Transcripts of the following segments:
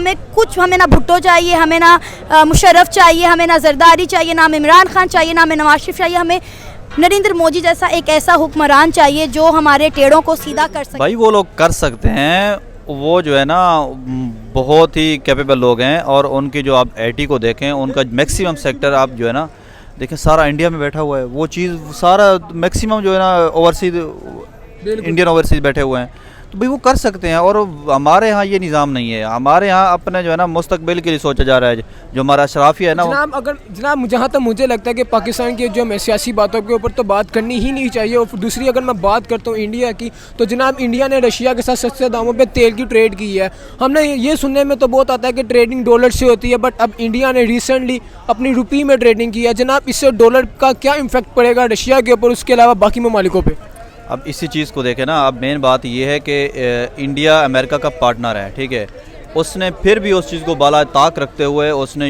हमें कुछ, हमें ना भुट्टो चाहिए, हमें ना मुशर्रफ चाहिए, हमें ना जरदारी चाहिए, ना इमरान खान चाहिए, ना हमें नवाज शरीफ चाहिए, हमें नरेंद्र मोदी जैसा एक ऐसा हुक्मरान चाहिए जो हमारे टेढ़ों को सीधा कर सके। भाई वो लोग कर सकते हैं, वो जो है ना बहुत ही कैपेबल लोग हैं, और उनकी जो आप आईटी को देखें, उनका मैक्सिमम सेक्टर आप जो है ना देखें सारा इंडिया में बैठा हुआ है। वो चीज़ सारा मैक्सिमम जो है ना ओवरसीज इंडियन ओवरसीज बैठे हुए हैं, तो भाई वो कर सकते हैं। और हमारे यहाँ ये निज़ाम नहीं है, हमारे यहाँ अपने जो है ना मुस्तकबिल के लिए सोचा जा रहा है। जो हमारा अशराफी है ना जनाब जहाँ तक मुझे लगता है कि पाकिस्तान की जो हमें सियासी बातों के ऊपर तो बात करनी ही नहीं चाहिए। और दूसरी अगर मैं बात करता हूँ इंडिया की, तो जनाब इंडिया ने रशिया के साथ सस्ते दामों पे तेल की ट्रेड की है। हमने ये सुनने में तो बहुत आता है कि ट्रेडिंग डॉलर से होती है, बट अब इंडिया ने रिसेंटली अपनी रुपये में ट्रेडिंग की है। जनाब इससे डॉलर का क्या इम्फेक्ट पड़ेगा रशिया के ऊपर, उसके अलावा बाकी ममालिकों पर? अब इसी चीज़ को देखें ना, अब मेन बात ये है कि इंडिया अमेरिका का पार्टनर है, ठीक है। उसने फिर भी उस चीज़ को बाला ताक रखते हुए उसने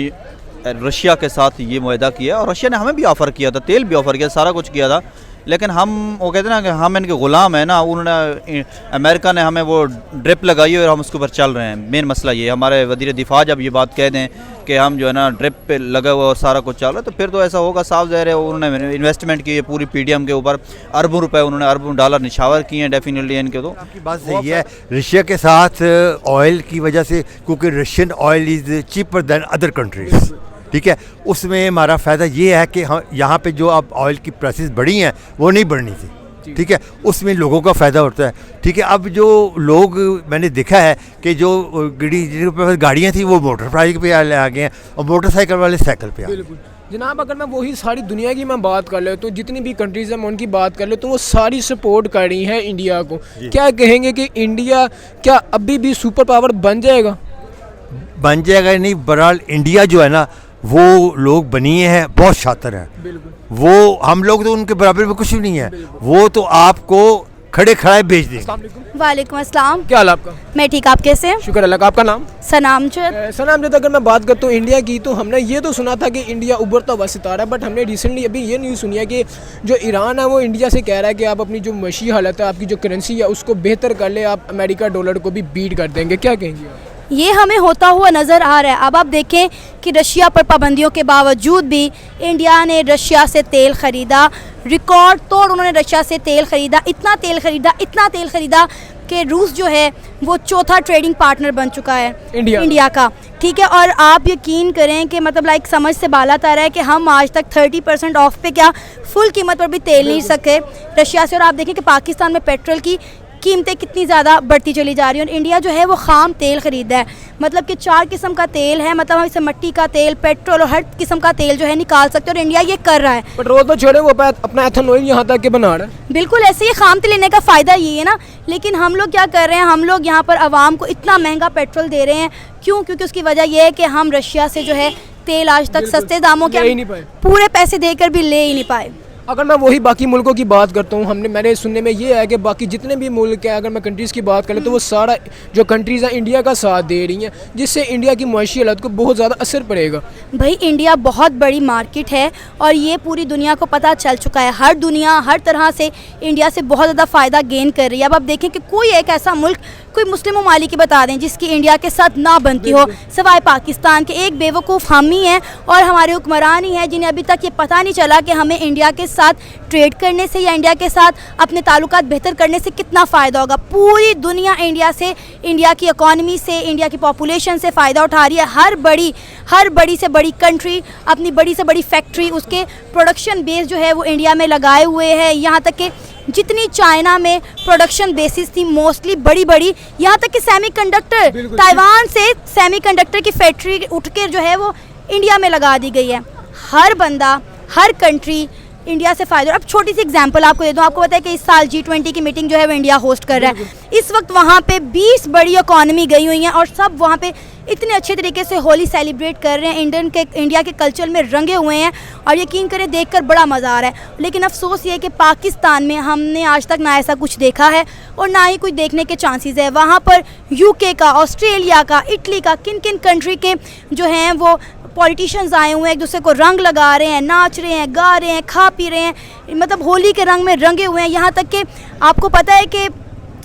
रशिया के साथ ये मुआहदा किया, और रशिया ने हमें भी ऑफ़र किया था, तेल भी ऑफ़र किया, सारा कुछ किया था। लेकिन हम वो कहते हैं ना कि हम इनके ग़ुलाम हैं ना, उन्होंने अमेरिका ने हमें वो ड्रिप लगाई और हम उसके ऊपर चल रहे हैं। मेन मसला ये, हमारे वज़ीर दिफा जब ये बात कह दें कि हम जो है ना ड्रिप पे लगा हुआ और सारा कुछ चल रहा है, तो फिर तो ऐसा होगा, साफ ज़ाहिर है। उन्होंने इन्वेस्टमेंट की है पूरी पीडीएम के ऊपर, अरबों रुपए उन्होंने, अरबों डॉलर निछावर किए हैं डेफिनेटली इनके। तो आपकी बात सही है, रशिया के साथ ऑयल की वजह से, क्योंकि Russian oil is cheaper than other countries, ठीक है। उसमें हमारा फ़ायदा ये है कि यहाँ पे जो अब ऑयल की प्राइसेस बढ़ी हैं वो नहीं बढ़नी थी, ठीक है। उसमें लोगों का फ़ायदा होता है, ठीक है। अब जो लोग मैंने देखा है कि जो जिनके पास गाड़ियाँ थी वो मोटरसाइकिल पे आ गए हैं, और मोटरसाइकिल वाले साइकिल पे आ गए। जनाब अगर मैं वही सारी दुनिया की मैं बात कर ले, तो जितनी भी कंट्रीज़ हैं मैं उनकी बात कर ले, तो वो सारी सपोर्ट कर रही हैं इंडिया को। क्या कहेंगे कि इंडिया क्या अभी भी सुपर पावर बन जाएगा? बन जाएगा नहीं, बहरहाल इंडिया जो है ना वो लोग बनिए हैं, बहुत शातिर हैं। वो हम लोग तो उनके बराबर में कुछ भी नहीं है, वो तो आपको खड़े खड़ाए बेच देंगे। वालेकुम अस्सलाम। क्या हाल आपका? मैं ठीक, आप कैसे हैं? शुक्र अल्लाह का। आपका नाम? सनामजद। सनामजद। अगर मैं बात करता हूँ इंडिया की, तो हमने ये तो सुना था कि इंडिया उभरता हुआ सितारा, बट हमने रिसेंटली अभी ये न्यूज़ सुनी है कि जो ईरान है वो इंडिया से कह रहा है कि आप अपनी जो मशी हालत है, आपकी जो करेंसी है उसको बेहतर कर ले, आप अमेरिका डॉलर को भी बीट कर देंगे। क्या कहेंगे आप? ये हमें होता हुआ नज़र आ रहा है। अब आप देखें कि रशिया पर पाबंदियों के बावजूद भी इंडिया ने रशिया से तेल ख़रीदा, रिकॉर्ड तोड़ उन्होंने रशिया से तेल ख़रीदा, इतना तेल ख़रीदा कि रूस जो है वो चौथा ट्रेडिंग पार्टनर बन चुका है इंडिया का, ठीक है। और आप यकीन करें कि मतलब लाइक समझ से बाला तर है कि हम आज तक 30% ऑफ पे क्या फुल कीमत पर भी तेल नहीं सके रशिया से। और आप देखें कि पाकिस्तान में पेट्रोल की कीमतें कितनी ज़्यादा बढ़ती चली जा रही हैं, और इंडिया जो है वो खाम तेल ख़रीदा है, मतलब कि 4 किस्म का तेल है, मतलब हम इसे मिट्टी का तेल, पेट्रोल और हर किस्म का तेल जो है निकाल सकते हैं, और इंडिया ये कर रहा है। पेट्रोल तो छोड़े, वो अपना एथेनॉल यहाँ तक के बना रहा है। बिल्कुल ऐसे ही खाम तेल लेने का फ़ायदा ये है ना। लेकिन हम लोग क्या कर रहे हैं, हम लोग यहाँ पर आवाम को इतना महंगा पेट्रोल दे रहे हैं, क्यों? क्योंकि उसकी वजह यह है कि हम रशिया से जो है तेल आज तक सस्ते दामों के पूरे पैसे देकर भी ले ही नहीं पाए। अगर मैं वही बाकी मुल्कों की बात करता हूँ, मेरे सुनने में ये है कि बाकी जितने भी मुल्क हैं, अगर मैं कंट्रीज़ की बात करूँ तो वो सारा जो कंट्रीज़ हैं इंडिया का साथ दे रही हैं, जिससे इंडिया की मुआशी हालत को बहुत ज़्यादा असर पड़ेगा। भाई इंडिया बहुत बड़ी मार्केट है, और ये पूरी दुनिया को पता चल चुका है। हर दुनिया हर तरह से इंडिया से बहुत ज़्यादा फ़ायदा गेन कर रही है। अब आप देखें कि कोई एक ऐसा मुल्क, कोई मुस्लिम ममालिक बता दें जिसकी इंडिया के साथ ना बनती हो, सिवाय पाकिस्तान के। एक बेवकूफ़ हम ही हैं और हमारे हुक्मरान ही हैं जिन्हें अभी तक ये पता नहीं चला कि हमें इंडिया के साथ ट्रेड करने से या इंडिया के साथ अपने ताल्लुकात बेहतर करने से कितना फ़ायदा होगा। पूरी दुनिया इंडिया से, इंडिया की इकॉनमी से, इंडिया की पॉपुलेशन से फ़ायदा उठा रही है। हर बड़ी से बड़ी कंट्री अपनी बड़ी से बड़ी फैक्ट्री, उसके प्रोडक्शन बेस जो है वो इंडिया में लगाए हुए है। यहाँ तक कि जितनी चाइना में प्रोडक्शन बेसिस थी मोस्टली बड़ी, यहाँ तक कि सेमीकंडक्टर, ताइवान से सेमीकंडक्टर की फैक्ट्री उठ के जो है वो इंडिया में लगा दी गई है। हर बंदा, हर कंट्री इंडिया से फ़ायदा। अब छोटी सी एग्जांपल आपको दे दूँ, आपको पता है कि इस साल G20 की मीटिंग जो है वो इंडिया होस्ट कर रहा है। इस वक्त वहाँ पे 20 बड़ी इकॉनमी गई हुई हैं, और सब वहाँ पे इतने अच्छे तरीके से होली सेलिब्रेट कर रहे हैं, इंडिया के कल्चर में रंगे हुए हैं, और यकीन करें देखकर बड़ा मज़ा आ रहा है। लेकिन अफसोस ये है कि पाकिस्तान में हमने आज तक ना ऐसा कुछ देखा है, और ना ही कुछ देखने के चांसेस है। वहाँ पर UK का, ऑस्ट्रेलिया का, इटली का, किन कंट्री के जो हैं वो पॉलिटिशियंस आए हुए हैं, एक दूसरे को रंग लगा रहे हैं, नाच रहे हैं, गा रहे हैं, खा पी रहे हैं, मतलब होली के रंग में रंगे हुए हैं। यहाँ तक कि आपको पता है कि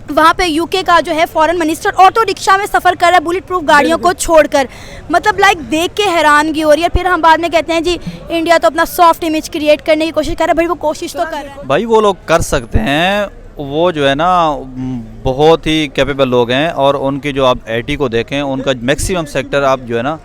वहाँ पे यूके का जो है फॉरेन मिनिस्टर ऑटो रिक्शा में सफ़र कर रहा है बुलेट प्रूफ गाड़ियों को छोड़कर। मतलब लाइक देख के हैरानगी हो रही है। फिर हम बाद में कहते हैं जी इंडिया तो अपना सॉफ्ट इमेज क्रिएट करने की कोशिश कर रहा है। भाई वो कोशिश तो कर रहा है। भाई वो लोग कर सकते हैं, वो जो है ना बहुत ही कैपेबल लोग हैं। और उनकी जो आप आईटी को देखें, उनका मैक्सिमम सेक्टर आप जो है ना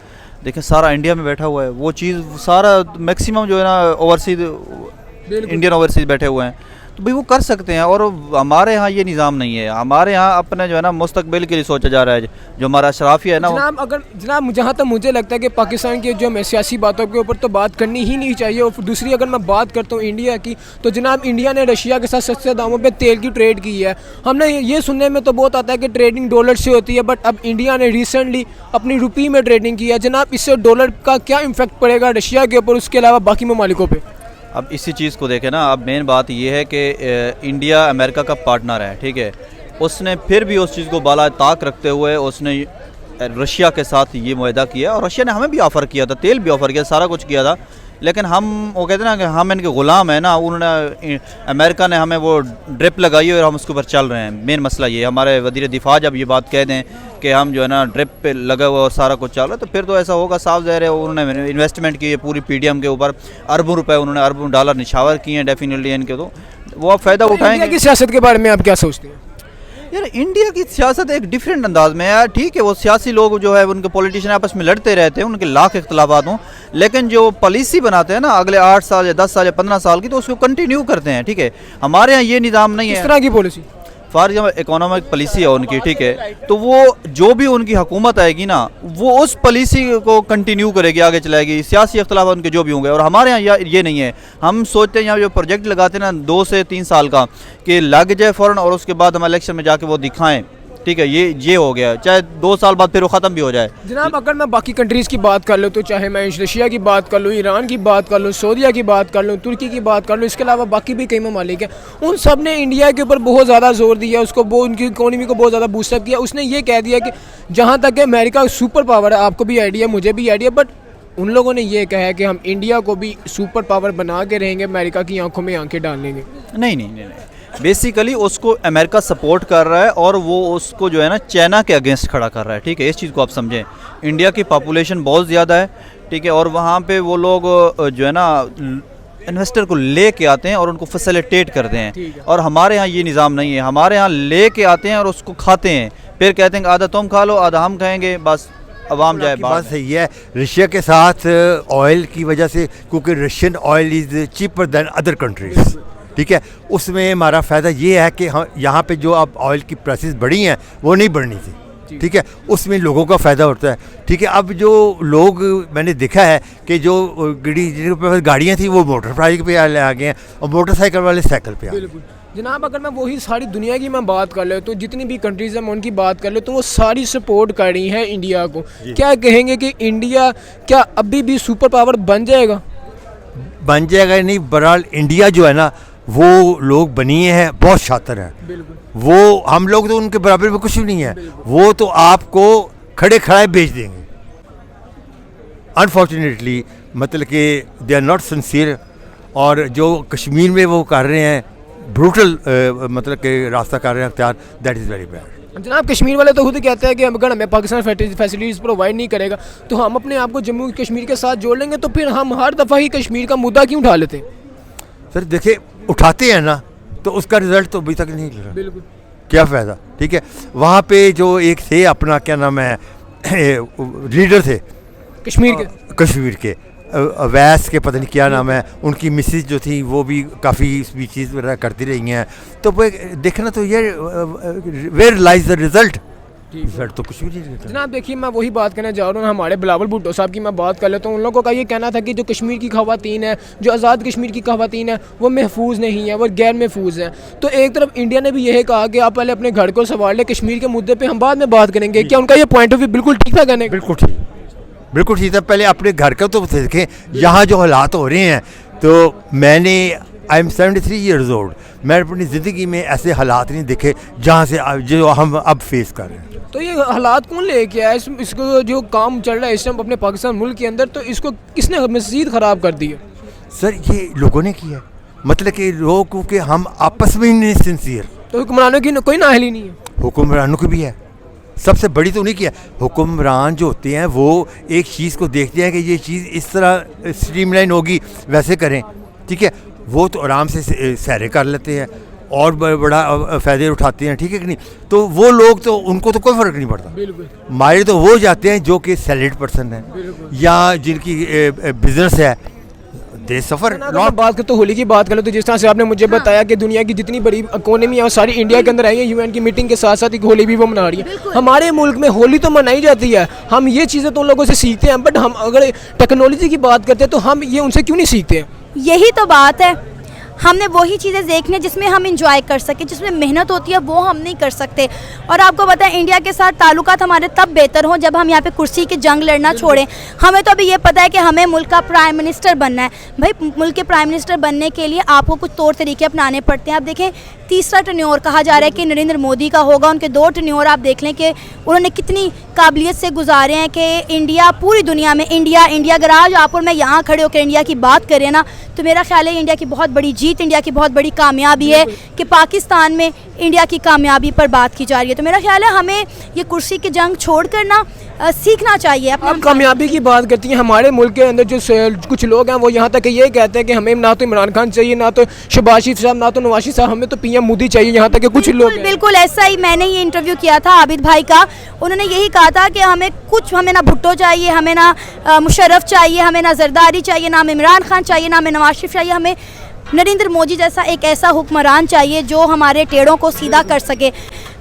देखें सारा इंडिया में बैठा हुआ है। वो चीज़ सारा मैक्सिमम जो है ना ओवरसीज इंडियन ओवरसीज बैठे हुए हैं, तो भाई वो कर सकते हैं। और हमारे यहाँ ये निज़ाम नहीं है। हमारे यहाँ अपने जो है ना मुस्तकबिल के लिए सोचा जा रहा है। जो हमारा अशराफी है ना जनाब जहाँ तक मुझे लगता है कि पाकिस्तान की जो हमें सियासी बातों के ऊपर तो बात करनी ही नहीं चाहिए। और दूसरी अगर मैं बात करता हूँ इंडिया की, तो जनाब इंडिया ने रशिया के साथ सस्ते दामों पे तेल की ट्रेड की है। हमने ये सुनने में तो बहुत आता है कि ट्रेडिंग डॉलर से होती है, बट अब इंडिया ने रिसेंटली अपनी रुपये में ट्रेडिंग की है। जनाब इससे डॉलर का क्या इम्फेक्ट पड़ेगा रशिया के ऊपर, उसके अलावा बाकी ममालिकों पर? अब इसी चीज़ को देखें ना, अब मेन बात ये है कि इंडिया अमेरिका का पार्टनर है, ठीक है। उसने फिर भी उस चीज़ को बाला ताक रखते हुए उसने रशिया के साथ ये मुआहदा किया। और रशिया ने हमें भी ऑफ़र किया था, तेल भी ऑफ़र किया, सारा कुछ किया था। लेकिन हम वो कहते हैं ना कि हम इनके ग़ुलाम हैं ना। उन्होंने अमेरिका ने हमें वो ड्रिप लगाई है और हम उसके ऊपर चल रहे हैं। मेन मसला ये है। हमारे वज़ीर दिफा जब ये बात कह दें कि हम जो है ना ड्रिप पे लगा हुआ और सारा कुछ चल रहा है, तो फिर तो ऐसा होगा, साफ ज़ाहिर है। उन्होंने इन्वेस्टमेंट की है पूरी पीडीएम के ऊपर, अरबों रुपए उन्होंने अरबों डॉलर निछावर किए हैं डेफिनेटली इनके, तो वो आप फ़ायदा उठाएंगे। इंडिया की सियासत के बारे में आप क्या सोचते हैं? यार इंडिया की सियासत एक डिफरेंट अंदाज में है यार। ठीक है, वो सियासी लोग जो है उनके पॉलिटिशियन आपस में लड़ते रहते हैं, उनके लाख इख्तलाफात हों, लेकिन जो पॉलिसी बनाते हैं ना अगले 8 साल या 10 साल या 15 साल की, तो उसको कंटिन्यू करते हैं। ठीक है, हमारे यहाँ ये निज़ाम नहीं है। इस तरह की policy for example economic policy है उनकी, ठीक है, तो वो जो भी उनकी हुकूमत आएगी ना, वो उस पॉलिसी को कंटिन्यू करेगी, आगे चलाएगी। सियासी इख्तलाफ उनके जो भी होंगे। और हमारे यहाँ ये नहीं है। हम सोचते हैं यहाँ जो प्रोजेक्ट लगाते हैं ना 2 से 3 साल का, कि लग जाए फ़ौरन और उसके बाद हम इलेक्शन में जाके वो दिखाएं। ठीक है, ये हो गया, चाहे 2 साल बाद फिर वो ख़त्म भी हो जाए। जनाब अगर मैं बाकी कंट्रीज़ की बात कर लूँ, तो चाहे मैं रशिया की बात कर लूँ, ईरान की बात कर लूँ, सऊदीया की बात कर लूँ, तुर्की की बात कर लूँ, इसके अलावा बाकी भी कई ममालिक हैं, उन सब ने इंडिया के ऊपर बहुत ज़्यादा जोर दिया, उसको उनकी इकोनॉमी को बहुत ज़्यादा बूस्टअप किया। उसने ये कह दिया कि जहाँ तक है अमेरिका सुपर पावर है, आपको भी आइडिया, मुझे भी आइडिया, बट उन लोगों ने ये कहा है कि हम इंडिया को भी सुपर पावर बना के रहेंगे, अमेरिका की आंखों में आंखें डाल लेंगे। नहीं, बेसिकली उसको अमेरिका सपोर्ट कर रहा है और वो उसको जो है ना चाइना के अगेंस्ट खड़ा कर रहा है। ठीक है, इस चीज़ को आप समझें। इंडिया की पॉपुलेशन बहुत ज़्यादा है, ठीक है, और वहाँ पे वो लोग जो है ना इन्वेस्टर को ले के आते हैं और उनको फैसिलिटेट करते हैं। और हमारे यहाँ ये निज़ाम नहीं है। हमारे यहाँ ले के आते हैं और उसको खाते हैं, फिर कहते हैं आधा तुम खा लो आधा हम खाएंगे, बस अवाम जाए। बात सही है। रशिया के साथ ऑयल की वजह से, क्योंकि Russian oil is cheaper than other countries, ठीक है, उसमें हमारा फ़ायदा ये है कि हम यहाँ पे जो अब ऑयल की प्राइसेस बढ़ी हैं वो नहीं बढ़नी थी। ठीक है, उसमें लोगों का फ़ायदा होता है। ठीक है, अब जो लोग मैंने देखा है कि जो जिनके पास गाड़ियाँ थी वो मोटरसाइकिल पे आ गए हैं और मोटरसाइकिल वाले साइकिल पे आ गए। जनाब अगर मैं वही सारी दुनिया की मैं बात कर ले, तो जितनी भी कंट्रीज़ हैं मैं उनकी बात कर ले, तो वो सारी सपोर्ट कर रही हैं इंडिया को। क्या कहेंगे कि इंडिया क्या अभी भी सुपर पावर बन जाएगा? बन जाएगा नहीं, बहरहाल इंडिया जो है ना वो लोग बनिए हैं, बहुत शातिर हैं। वो हम लोग तो उनके बराबर में कुछ भी नहीं है। वो तो आपको खड़े खड़ाए बेच देंगे। अनफॉर्चुनेटली मतलब कि दे आर नॉट सिंसियर। और जो कश्मीर में वो कर रहे हैं ब्रूटल मतलब कि रास्ता कर रहे हैं अख्तियार, दैट इज़ वेरी बैड। जनाब कश्मीर वाले तो खुद कहते हैं कि अगर हमें पाकिस्तान फैसिलिटीज़ प्रोवाइड नहीं करेगा तो हम अपने आप को जम्मू कश्मीर के साथ जोड़ लेंगे, तो फिर हम हर दफ़ा ही कश्मीर का मुद्दा क्यों उठा लेते हैं? सर देखिए, उठाते हैं ना तो उसका रिजल्ट तो अभी तक नहीं मिला। बिल्कुल, क्या फ़ायदा। ठीक है, वहाँ पे जो एक थे अपना क्या नाम है लीडर थे कश्मीर के अवैस के, पता नहीं क्या नाम है, उनकी मिसेज जो थी वो भी काफ़ी स्पीचेस वगैरह करती रही हैं। तो वो देखना तो ये where lies the result, result तो कुछ भी नहीं रहता। जनाब देखिए, मैं वही बात करना चाह रहा हूँ, हमारे बिलावल भुट्टो साहब की मैं बात कर लेता हूँ। उन लोगों का ये कहना था कि जो कश्मीर की ख़वातीन है, जो आज़ाद कश्मीर की ख़वातीन है, वो महफूज नहीं है, वो गैर महफूज है। तो एक तरफ इंडिया ने भी यही कहा कि आप पहले अपने घर को संभाल लें, कश्मीर के मुद्दे पर हम बाद में बात करेंगे। क्या उनका ये पॉइंट ऑफ व्यू बिल्कुल ठीक था? कहने बिल्कुल ठीक, बिल्कुल ठीक था। पहले अपने घर का तो देखें, यहाँ जो हालात हो रहे हैं। तो मैंने आई एम 73 ईयर्स ओल्ड, मैं अपनी ज़िंदगी में ऐसे हालात नहीं देखे जहाँ से जो हम अब फेस कर रहे हैं। तो ये हालात कौन लेके आया? इसको जो काम चल रहा है इस टाइम अपने पाकिस्तान मुल्क के अंदर, तो इसको किसने मज़ीद ख़राब कर दिया? सर ये लोगों ने किया, मतलब कि लोग, क्योंकि हम आपस में ही नहीं सिंसियर। तो हुक्मरानों की कोई नाअहली नहीं है? हुक्मरानों की भी है, सबसे बड़ी तो उन्हीं की है। हुक्मरान जो होते हैं वो एक चीज़ को देखते हैं कि ये चीज़ इस तरह स्ट्रीमलाइन होगी, वैसे करें, ठीक है। वो तो आराम से सैरे कर लेते हैं और बड़ा फ़ायदे उठाते हैं, ठीक है कि नहीं। तो वो लोग तो उनको तो कोई फ़र्क नहीं पड़ता। बिल्कुल। मारे तो वो जाते हैं जो कि सैलरीड पर्सन है या जिनकी बिजनेस है, दे सफ़र। अगर बात करें तो होली की बात करें तो जिस तरह से आपने मुझे बताया कि दुनिया की जितनी बड़ी इकोनॉमी है वो सारी इंडिया के अंदर आई है, यूएन की मीटिंग के साथ साथ एक होली भी वो मना रही है। हमारे मुल्क में होली तो मनाई जाती है, हम ये चीज़ें तो उन लोगों से सीखते हैं, बट हम अगर टेक्नोलॉजी की बात करते हैं तो हम ये उनसे क्यों नहीं सीखते हैं? यही तो बात है, हमने वही चीज़ें देखनी है जिसमें हम इंजॉय कर सकें, जिसमें मेहनत होती है वो हम नहीं कर सकते। और आपको पता है इंडिया के साथ ताल्लुकात हमारे तब बेहतर हों जब हम यहाँ पे कुर्सी की जंग लड़ना छोड़ें। हमें तो अभी ये पता है कि हमें मुल्क का प्राइम मिनिस्टर बनना है। भाई मुल्क के प्राइम मिनिस्टर बनने के लिए आपको कुछ तौर तरीके अपनाने पड़ते हैं। आप देखें तीसरा टर्न्योर कहा जा रहा है कि नरेंद्र मोदी का होगा, उनके 2 टर्न्योर आप देख लें कि उन्होंने कितनी काबिलियत से गुजारे हैं कि इंडिया पूरी दुनिया में इंडिया अगर आज आप और मैं यहाँ खड़े होकर इंडिया की बात करें ना तो मेरा ख्याल है इंडिया की बहुत बड़ी जीत, इंडिया की बहुत बड़ी कामयाबी है कि पाकिस्तान में इंडिया की कामयाबी पर बात की जा रही है। तो मेरा ख्याल है हमें ये कुर्सी की जंग छोड़ कर ना सीखना चाहिए। आप कामयाबी की बात करती हैं, हमारे मुल्क के अंदर जो कुछ लोग हैं वो यहाँ तक ये कहते हैं कि हमें ना तो इमरान खान चाहिए, ना तो शहबाज शरीफ साहब, ना तो नवाज शरीफ साहब, हमें तो पीएम मोदी चाहिए। यहाँ तक कि कुछ लोग बिल्कुल ऐसा ही, मैंने ये इंटरव्यू किया था आबिद भाई का, उन्होंने यही कहा था कि हमें ना भुट्टो चाहिए, हमें ना मुशर्रफ चाहिए, हमें ना जरदारी चाहिए, ना हमें इमरान खान चाहिए, ना हमें नवाज शरीफ चाहिए, हमें नरेंद्र मोदी जैसा एक ऐसा हुक्मरान चाहिए जो हमारे टेढ़ों को सीधा कर सके।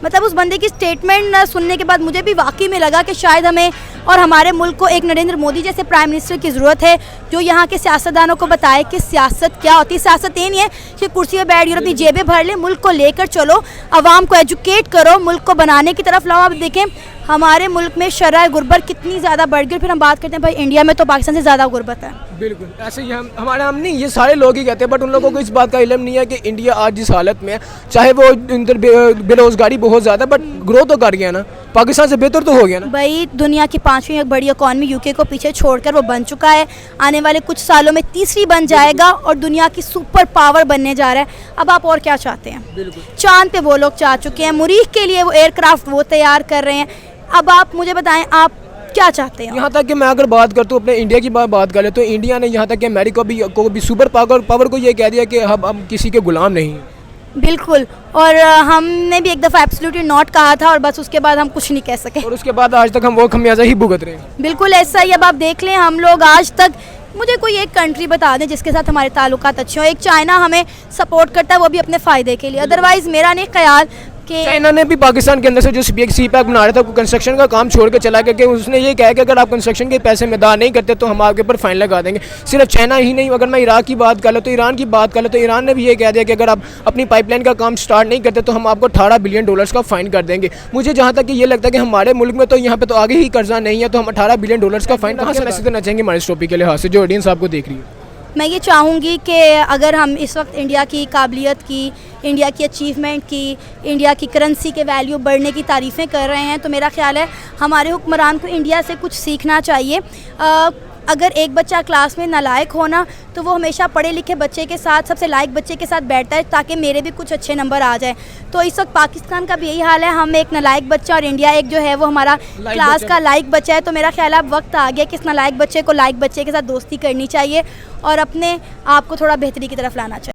मतलब उस बंदे की स्टेटमेंट सुनने के बाद मुझे भी वाकई में लगा कि शायद हमें और हमारे मुल्क को एक नरेंद्र मोदी जैसे प्राइम मिनिस्टर की ज़रूरत है जो यहाँ के सियासतदानों को बताए कि सियासत क्या होती है। सियासत ये नहीं है कि कुर्सी पर बैठ अपनी जेबें भर ले, मुल्क को लेकर चलो, आवाम को एजुकेट करो, मुल्क को बनाने की तरफ लाओ। आप देखें हमारे मुल्क में शरह गुर्बत कितनी ज़्यादा बढ़ गई, फिर हम बात करते हैं भाई इंडिया में तो पाकिस्तान से ज़्यादा गुर्बत है। बिल्कुल ऐसे ही हम नहीं, ये सारे लोग ही कहते हैं, बट उन लोगों को इस बात का इल्म नहीं है कि इंडिया आज जिस हालत में है, चाहे वो इंदर बेरोजगारी बहुत ज़्यादा, बट ग्रो तो कर गया ना, पाकिस्तान से बेहतर तो हो गया ना। भाई दुनिया की 5वीं बड़ी इकॉनमी यूके को पीछे छोड़कर वो बन चुका है, आने वाले कुछ सालों में तीसरी बन जाएगा और दुनिया की सुपर पावर बनने जा रहा है। अब आप और क्या चाहते हैं? चांद पे वो लोग जा चुके हैं, मरीख के लिए वो एयरक्राफ्ट वो तैयार कर रहे हैं। अब आप मुझे बताएं आप क्या चाहते हैं? यहाँ तक कि मैं अगर बात करता हूँ अपने इंडिया की बात करें तो इंडिया ने यहाँ तक कि अमेरिका को भी सुपर पावर को ये कह दिया कि हम किसी के गुलाम नहीं हैं। बिल्कुल, और हमने भी एक दफ़ा एब्सोल्युटली नॉट कहा था और बस उसके बाद हम कुछ नहीं कह सके और उसके बाद आज तक हम वो खमियाजा ही भुगत रहे हैं। बिल्कुल ऐसा ही। अब आप देख लें हम लोग आज तक, मुझे कोई एक कंट्री बता दें जिसके साथ हमारे ताल्लुकात अच्छे हों। एक चाइना हमें सपोर्ट करता है, वो भी अपने फ़ायदे के लिए, अदरवाइज़ मेरा नहीं ख्याल कि चाइना ने भी पाकिस्तान के अंदर से जो सी पैक बना रहा था कंस्ट्रक्शन का काम छोड़ के चला गया कि उसने ये कहा कि अगर आप कंस्ट्रक्शन के पैसे में अदा नहीं करते तो हम आपके ऊपर फाइन लगा देंगे। सिर्फ चाइना ही नहीं, अगर मैं इराक की बात कर लूँ तो ईरान की बात कर लूँ तो ईरान ने भी ये कह दिया कि अगर आप अपनी पाइपलाइन का काम स्टार्ट नहीं करते तो हम आपको $18 बिलियन का फाइन कर देंगे। मुझे जहाँ तक ये लगता है कि हमारे मुल्क में तो यहाँ पे तो आगे ही कर्जा नहीं है, तो हम $18 बिलियन का फाइन कहाँ से पैसे देना चाहेंगे हमारे टॉपिक के लिहाज से जो ऑडियंस आपको देख रही है। मैं ये चाहूँगी कि अगर हम इस वक्त इंडिया की काबिलियत की, इंडिया की अचीवमेंट की, इंडिया की करेंसी के वैल्यू बढ़ने की तारीफ़ें कर रहे हैं तो मेरा ख्याल है हमारे हुक्मरान को इंडिया से कुछ सीखना चाहिए। अगर एक बच्चा क्लास में नालायक होना तो वो हमेशा पढ़े लिखे बच्चे के साथ, सबसे लायक बच्चे के साथ बैठता है ताकि मेरे भी कुछ अच्छे नंबर आ जाए। तो इस वक्त पाकिस्तान का भी यही हाल है, हम एक नालायक बच्चा और इंडिया एक जो है वो हमारा क्लास का लायक बच्चा है। तो मेरा ख्याल है अब वक्त आ गया कि इस नालायक बच्चे को लायक बच्चे के साथ दोस्ती करनी चाहिए और अपने आप को थोड़ा बेहतरी की तरफ लाना चाहिए।